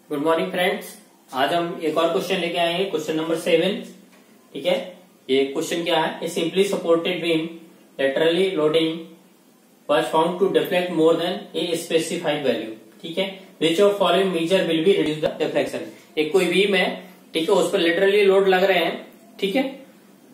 Good morning friends. आज हम एक और क्वेश्चन लेके आए हैं, क्वेश्चन नंबर 7। ठीक है, ये क्वेश्चन क्या है? A simply supported beam laterally loading was found to deflect more than a specified value. ठीक है, which of following measure will be reduce the deflection. एक कोई बीम है, ठीक है, उस पर लिटरली लोड लग रहे हैं, ठीक है,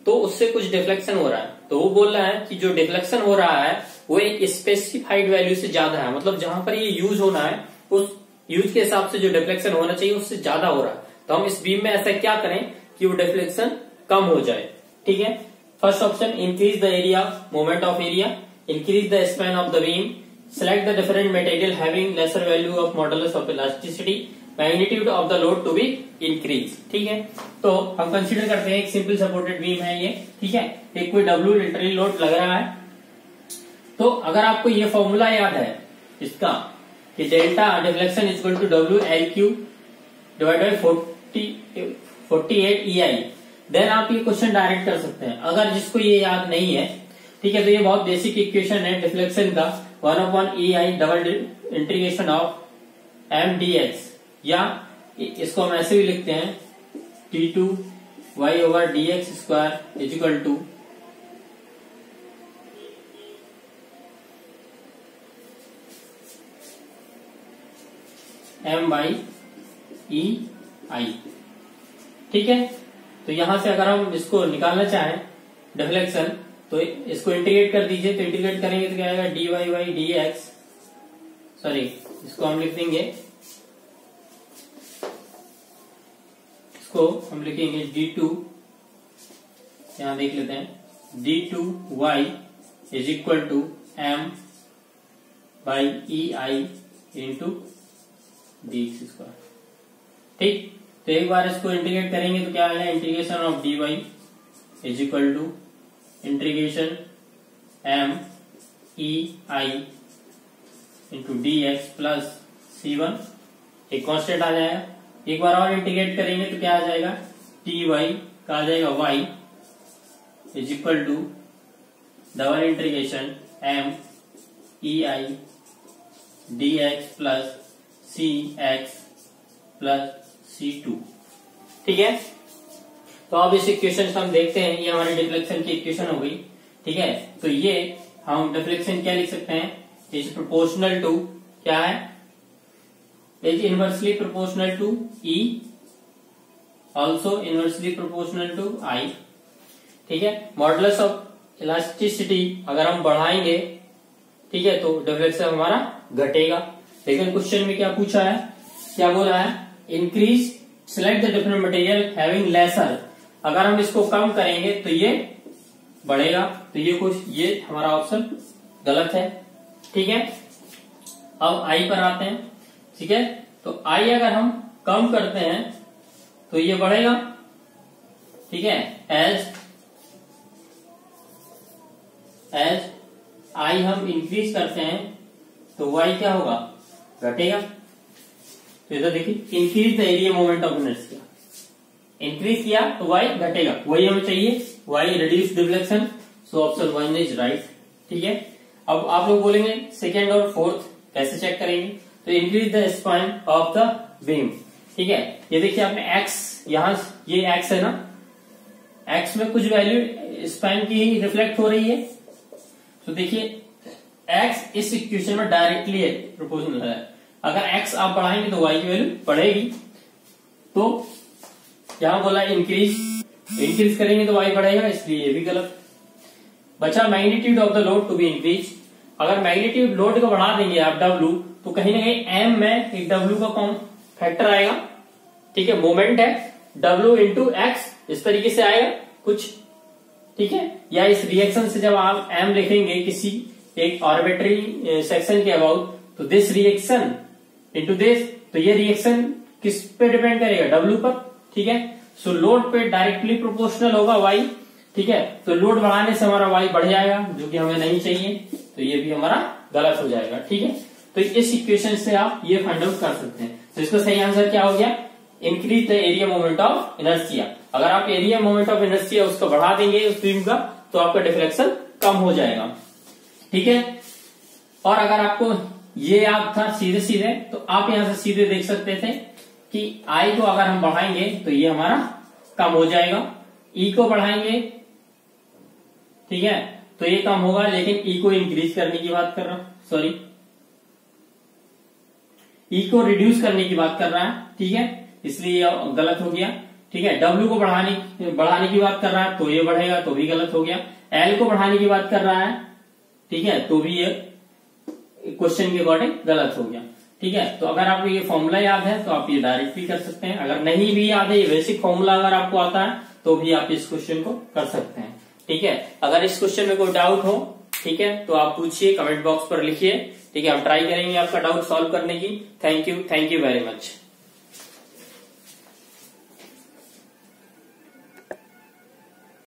तो उससे कुछ डिफ्लेक्शन हो रहा है। तो वो बोल रहा है कि जो डिफ्लेक्शन हो रहा है वो एक स्पेसिफाइड वैल्यू से ज्यादा है, मतलब जहां पर ये यूज होना है उस यूज के हिसाब से जो डिफ्लेक्शन होना चाहिए उससे ज्यादा हो रहा है। तो हम इस बीम में ऐसा क्या करें कि वो डिफ्लेक्शन कम हो जाए। ठीक है, first option, increase the area moment of area, increase the span of the beam, select the different material having lesser value of modulus of elasticity, magnitude of the load to be increase. ठीक है, तो हम consider करते हैं एक simple supported beam है ये। ठीक है, एक कोई डब्ल्यू लिटरली लोड लग रहा है। तो अगर आपको ये फॉर्मूला याद है इसका कि delta deflection is equal to W L Q divide by 48 EI, then आप ये क्वेश्चन डायरेक्ट कर सकते हैं। अगर जिसको ये याद नहीं है, ठीक है, तो ये बहुत बेसिक इक्वेशन है डिफ्लेक्शन का, 1/EI double integration of m dx, या इसको हम ऐसे भी लिखते हैं T2 y/dx square is equal to m/EI। ठीक है, तो यहां से अगर हम इसको निकालना चाहें डिफ्लेक्शन, तो इसको इंटीग्रेट कर दीजिए। तो इंटीग्रेट करेंगे तो क्या आएगा, dy/dx, सॉरी इसको हम लिख देंगे, इसको हम लिखेंगे d2, यहां देख लेते हैं, d2y is equal to m/EI into dx square. ठीक, तो एक बार इसको इंटीग्रेट करेंगे तो क्या आएगा, integration of dy is equal to integration m/EI into dx plus c1, एक कांस्टेंट आ जाएगा। एक बार और इंटीग्रेट करेंगे तो क्या आ जाएगा, dy का आ जाएगा y is equal to double integration m/EI dx plus cx plus c2। ठीक है, तो अब इस इक्वेशन से हम देखते हैं, ये हमारी डिफ्लेक्शन की इक्वेशन हो गई। ठीक है, तो ये हम डिफ्लेक्शन क्या लिख सकते हैं, इज प्रोपोर्शनल टू, क्या है, is inversely proportional to E, also inversely proportional to I। ठीक है, मॉडुलस ऑफ इलास्टिसिटी अगर हम बढ़ाएंगे, ठीक है, तो डिफ्लेक्शन हमारा घटेगा। लेकिन क्वेश्चन में क्या पूछा है, क्या बोला है, increase select the different material having laser. अगर हम इसको कम करेंगे तो ये बढ़ेगा, तो ये हमारा ऑप्शन गलत है। ठीक है, अब आई पर आते हैं। ठीक है, तो आई अगर हम कम करते हैं तो ये बढ़ेगा। ठीक है, एज आई हम इंक्रीज करते हैं तो वाई क्या होगा, घटेगा। तो इधर देखिए, increase the area moment of inertia, increase किया तो वाई घटेगा, वही हमें चाहिए, why reduce deflection, so option 1 is right. ठीक है, अब आप लोग बोलेंगे सेकेंड और फोर्थ कैसे चेक करेंगे, तो increase the span of the beam. ठीक है, ये देखिए आपने एक्स, यहां ये एक्स है ना, एक्स में कुछ वैल्यू स्पैन की ही रिफ्लेक्ट हो रही है। तो देखिए एक्स इस इक्वेशन में डायरेक्टली प्रोपोर्शनल है। अगर एक्स आप बढ़ाएंगे तो वाई की वैल्यू बढ़ेगी। तो यहां बोला इंक्रीज करेंगे तो वाई बढ़ेगा, इसलिए ये भी गलत। बचा magnitude of the load to be increase. अगर मैग्नीट्यूड लोड को बढ़ा देंगे आप डब्ल्यू, तो कहीं ना कहीं एम में एक डब्ल्यू का कौन फैक्टर आएगा। ठीक है, मोमेंट है डब्ल्यू इंटू एक्स, इस तरीके से आएगा कुछ। ठीक है, या इस रिएक्शन से जब आप एम लिखेंगे किसी एक आर्बिट्री सेक्शन के अबाउट, तो दिस रिएक्शन इंटू दिस, तो ये रिएक्शन किस पे डिपेंड करेगा, डब्ल्यू पर। ठीक है, सो लोड पे डायरेक्टली प्रोपोर्शनल होगा वाई। ठीक है, तो लोड बढ़ाने से हमारा वाई बढ़ जाएगा, जो कि हमें नहीं चाहिए, तो ये भी हमारा गलत हो जाएगा। ठीक है, तो इस इक्वेशन से आप ये फाइंड आउट कर सकते हैं। तो इसका सही आंसर क्या हो गया, increase the area moment of inertia. अगर आप एरिया मोमेंट ऑफ इनर्शिया उसको बढ़ा देंगे उस बीम का, तो आपका डिफ्लेक्शन कम हो जाएगा। ठीक है, और अगर आपको ये याद था सीधे सीधे, तो आप यहां से सीधे देख सकते थे कि आई को अगर हम बढ़ाएंगे तो ये हमारा कम हो जाएगा, ई को बढ़ाएंगे, ठीक है, तो ये कम होगा, लेकिन ई को इंक्रीज करने की बात कर रहा हूं, सॉरी, ई को रिड्यूस करने की बात कर रहा है, ठीक है, इसलिए ये गलत हो गया, ठीक है। डब्ल्यू को बढ़ाने की बात कर रहा है तो ये बढ़ेगा, तो भी गलत हो गया। एल को बढ़ाने की बात कर रहा है, ठीक है, तो भी ये क्वेश्चन के अकॉर्डिंग गलत हो गया, ठीक है। तो अगर आपको ये फॉर्मूला याद है तो आप ये डायरेक्ट भी कर सकते हैं, अगर नहीं भी याद है, ये बेसिक फॉर्मूला अगर आपको आता है तो भी आप इस क्वेश्चन को कर सकते हैं, ठीक है। अगर इस क्वेश्चन में कोई डाउट हो, ठीक है, तो आप पूछिए, कमेंट बॉक्स पर लिखिए, ठीक है, हम ट्राई करेंगे आपका डाउट सॉल्व करने की। Thank you very much.